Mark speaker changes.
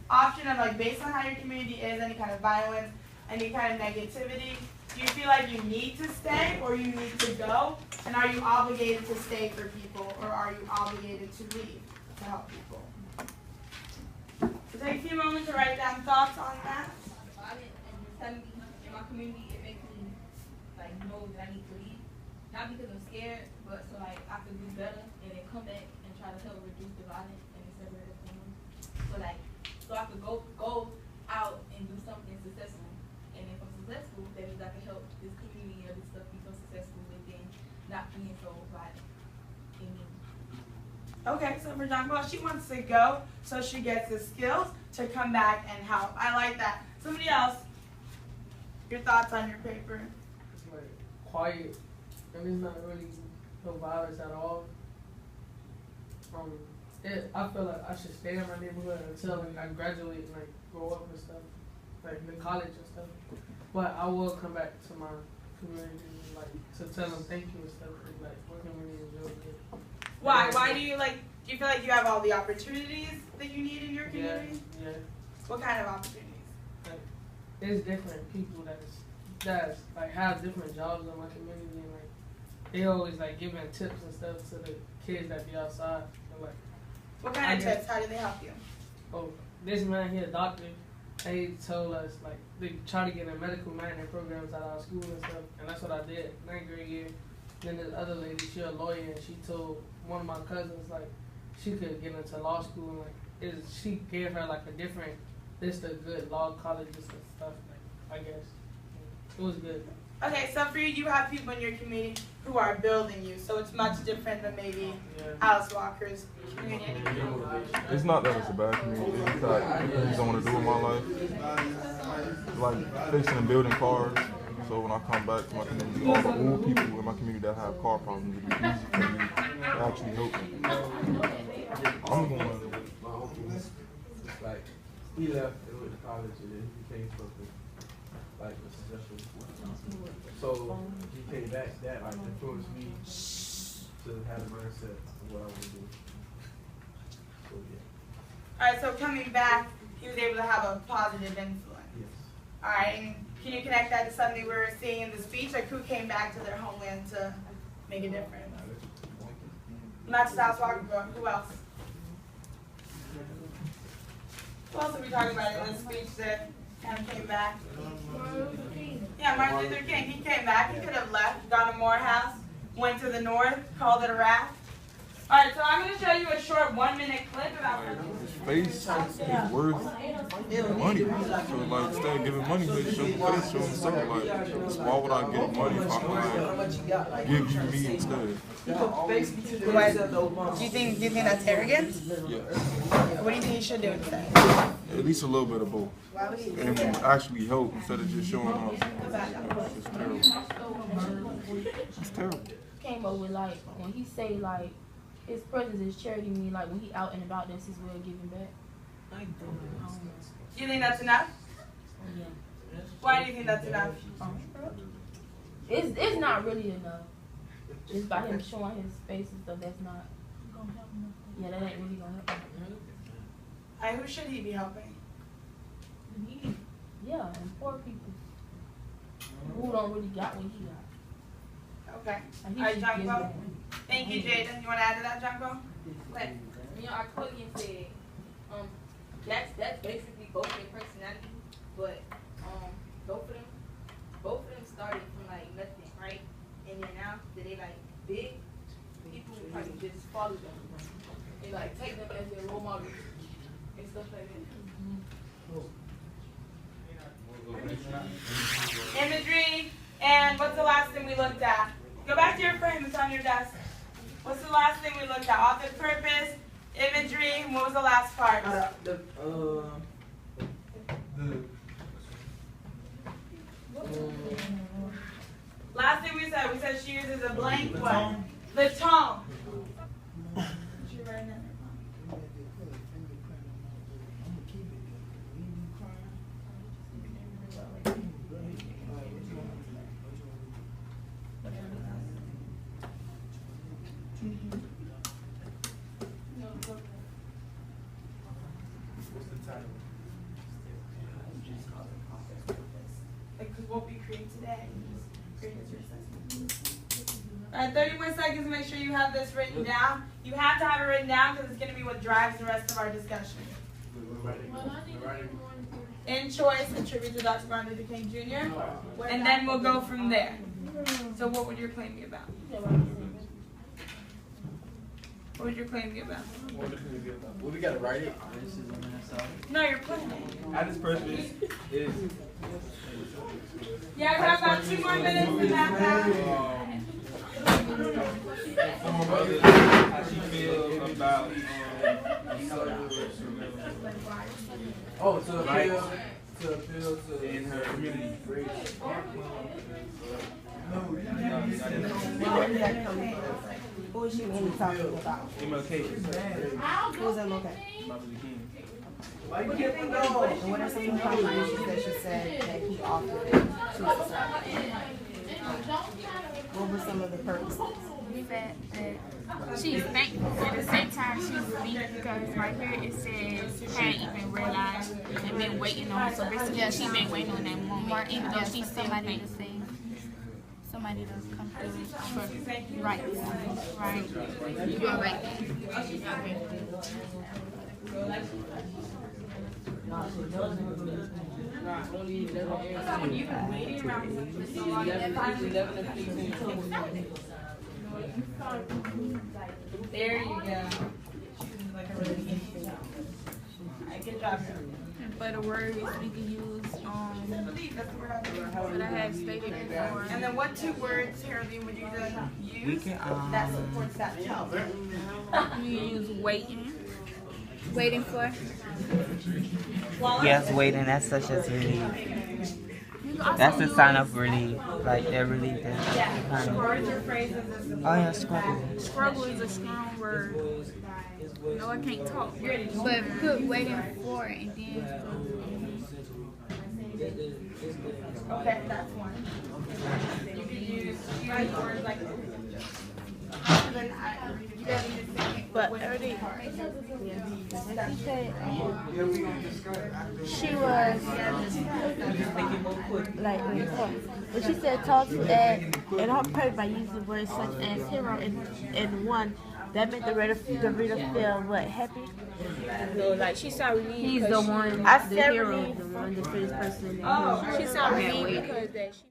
Speaker 1: option of like based on how your community is, any kind of violence, any kind of negativity, do you feel like you need to stay or you need to go? And are you obligated to stay for people or are you obligated to leave to help people? So take a few moments to write down thoughts on that.
Speaker 2: In my community, it makes me like know that I need to leave. Not because I'm scared, but so like I can do better and then come back and try to help reduce the violence and separate us from them. So I could go out and do something successful. And if I'm successful, that means I can help this community or this stuff become successful within not being so violent in me.
Speaker 1: Okay, so for example, she wants to go so she gets the skills to come back and help. I like that. Somebody else, your thoughts on your paper?
Speaker 3: It's like quiet, and it's not really no violence at all. I feel like I should stay in my neighborhood until like, I graduate and like grow up and stuff, like in college and stuff. But I will come back to my community and, like to tell them thank you and stuff. And, like working with me is really good.
Speaker 1: Why? Why do you like? Do you feel like you have all the opportunities that you need in your community?
Speaker 3: Yeah.
Speaker 1: What kind of opportunities?
Speaker 3: Like, there's different people that's like have different jobs in my community and like they always like giving tips and stuff to the kids that be outside. And, like,
Speaker 1: what kind of tips? How do they help you?
Speaker 3: Oh, this man here, doctor, he told us like they try to get in medical minor programs at our school and stuff, and that's what I did 9th grade year. Then this other lady, she a lawyer, and she told one of my cousins like she could get into law school and like she gave her like a different list of good law colleges and stuff. Like I guess it was good.
Speaker 1: Okay, so for you, you have people in your community who are building you, so it's much different than maybe Alice Walker's community.
Speaker 4: It's not that it's a bad community. It's like I just don't want to do in my life. Like fixing and building cars. So when I come back to my community, all the old people in my community that have car problems, it'd be easy for me to actually help them. I'm going to.
Speaker 5: Like, he left and went to college and then he became something like a successful. So he came back, that like influenced me to have the mindset of what I want to do. So yeah.
Speaker 1: All right, so coming back, he was able to have a positive influence.
Speaker 5: Yes.
Speaker 1: All right, and can you connect that to something we were seeing in the speech? Like who came back to their homeland to make a difference? Not just Alice Walker, but who else? Who else are we talking about in this speech that kind of came back? Yeah, Martin Luther King. He came back. He could have left, gone to Morehouse, went to the north, called it a raft. All right, so I'm going to show you a short 1-minute clip about
Speaker 4: His face is worth money. So like instead of giving money, just show the face, show himself. Like, why would I give money if I can like, give you me instead?
Speaker 1: Do you think that's arrogant?
Speaker 4: Yeah.
Speaker 1: What do you think he should do instead?
Speaker 4: At least a little bit of both. And actually help instead of just showing off. It's terrible. It's terrible.
Speaker 6: Came up with like when he say like his presence is charity, mean like when he out and about, that's his way of giving back.
Speaker 1: Do you think that's enough?
Speaker 6: Yeah.
Speaker 1: Why do you think that's enough?
Speaker 6: It's not really enough. Just by him showing his face and stuff, that's not. Yeah, that ain't really gonna help him.
Speaker 1: And who should he be helping?
Speaker 6: Yeah, and poor people who don't really got what he got.
Speaker 1: Okay.
Speaker 6: And he
Speaker 1: All right,
Speaker 6: should
Speaker 1: John
Speaker 6: give
Speaker 1: Bo.
Speaker 6: back.
Speaker 1: Thank you, Jaden. You want to add to that, John Bo?
Speaker 2: Like, our Quillian said, that's basically both their personality, but both of them started from like nothing, right? And then now that they like big, people probably just follow them and like take them as their role models and stuff like that.
Speaker 1: Imagery, and what's the last thing we looked at? Go back to your frame, it's on your desk. What's the last thing we looked at? Author purpose, imagery, and what was the last part? Last thing we said she uses a blank one. The tone. Alright, 30 more seconds to make sure you have this written down. You have to have it written down because it's going to be what drives the rest of our discussion. In choice, attribute to Dr. Martin Luther King Jr. And then we'll go from there. So what would your claim be about? What would your claim be about?
Speaker 5: Well, we gotta write it.
Speaker 1: No, you're putting it.
Speaker 5: At this person is
Speaker 1: Yeah, we have about 2 more minutes to map out.
Speaker 5: inform others how she feels about to appeal to in her community.
Speaker 7: Who is she really talking about?
Speaker 5: MLK.
Speaker 7: Who's MLK?
Speaker 5: Martin Luther King.
Speaker 7: And what are some of the contributions that she said that he offered to society? What were some of the purposes?
Speaker 8: That she's thankful. At the same time, she's weak because right here it says hadn't even realized and been waiting on. So basically, she's been waiting on that moment, even though she's still
Speaker 9: somebody to
Speaker 8: thankful.
Speaker 9: say, somebody to come through for right, right. You're doing right.
Speaker 3: Only 11
Speaker 1: There you go. Good job.
Speaker 8: For the words we can use, that I have stated before.
Speaker 1: And then what 2 words, Haroldine, would you use that supports that tone?
Speaker 8: We use waiting.
Speaker 9: Waiting for.
Speaker 10: Yes, waiting, that's such a relief. That's a sign of relief. Like, they're relieved.
Speaker 1: Yeah. Words or phrases is
Speaker 10: Oh, yeah, struggle.
Speaker 8: Struggle is a strong word. No, I can't talk.
Speaker 9: But put waiting for and then
Speaker 1: Okay, that's one. You could use words like
Speaker 6: But already, she was like, when she said talk to add, and her prayer by using words such as hero and one, that made the reader feel what, happy?
Speaker 8: No, like she saw relief.
Speaker 6: He's the one,
Speaker 8: I
Speaker 6: the
Speaker 8: said
Speaker 6: hero,
Speaker 8: relief.
Speaker 6: the one, the first person.
Speaker 1: Oh,
Speaker 8: She saw relief because that she